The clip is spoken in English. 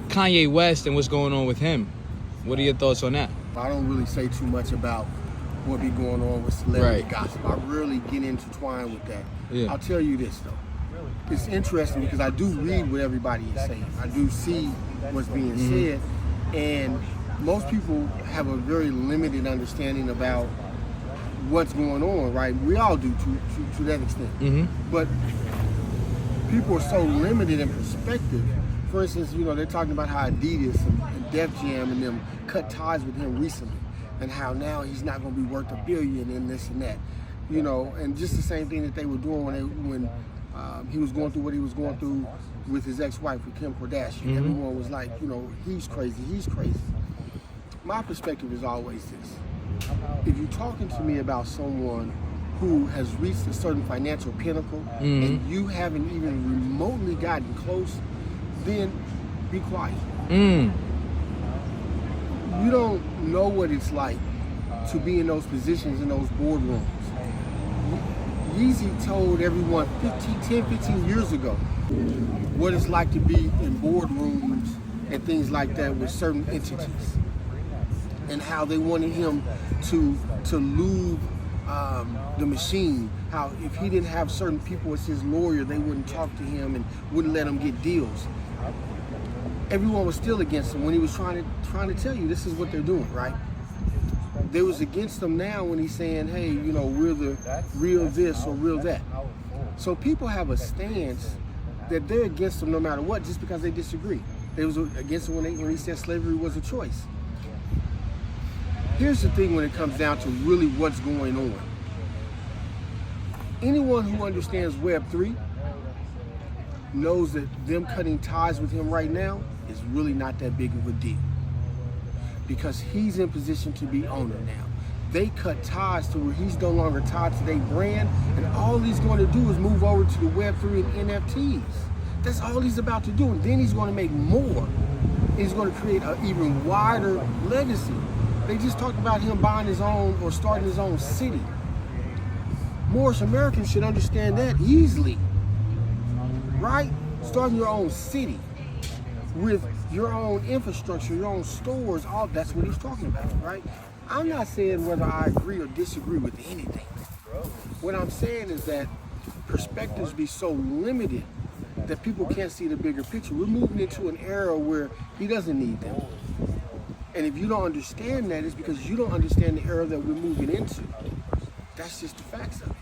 Kanye West and what's going on with him. What are your thoughts on that? I don't really say too much about what be going on with celebrity gossip. I really get intertwined with that. Yeah. I'll tell you this though. It's interesting because I do read what everybody is saying. I do see what's being said, and most people have a very limited understanding about what's going on, right? We all do to that extent. But people are so limited in perspective. For instance, you know, they're talking about how Adidas and Def Jam and them cut ties with him recently, and how now he's not going to be worth $1 billion and this and that, you know, and just the same thing that they were doing when he was going through what he was going through with his ex-wife, with Kim Kardashian. Everyone was like, you know, he's crazy, he's crazy. My perspective is always this. If you're talking to me about someone who has reached a certain financial pinnacle and you haven't even remotely gotten close, then be quiet. You don't know what it's like to be in those positions, in those boardrooms. Yeezy told everyone 10, 15 years ago what it's like to be in boardrooms and things like that with certain entities, and how they wanted him to lube the machine, how if he didn't have certain people as his lawyer, they wouldn't talk to him and wouldn't let him get deals. Everyone was still against him when he was trying to tell you this is what they're doing, right? They was against him now when he's saying, hey, you know, we're the real this or real that. So people have a stance that they're against him no matter what, just because they disagree. They was against him when he said slavery was a choice. Here's the thing when it comes down to really what's going on. Anyone who understands Web3 knows that them cutting ties with him right now is really not that big of a deal, because he's in position to be owner now. They cut ties to where he's no longer tied to their brand, and all he's going to do is move over to the Web3 and NFTs. That's all he's about to do, and then he's going to make more. He's going to create an even wider legacy. They just talked about him buying his own or starting his own city. Most Americans should understand that easily, right? Starting your own city with your own infrastructure, your own stores, all that's what he's talking about, right? I'm not saying whether I agree or disagree with anything. What I'm saying is that perspectives be so limited that people can't see the bigger picture. We're moving into an era where he doesn't need them. And if you don't understand that, it's because you don't understand the era that we're moving into. That's just the facts of it.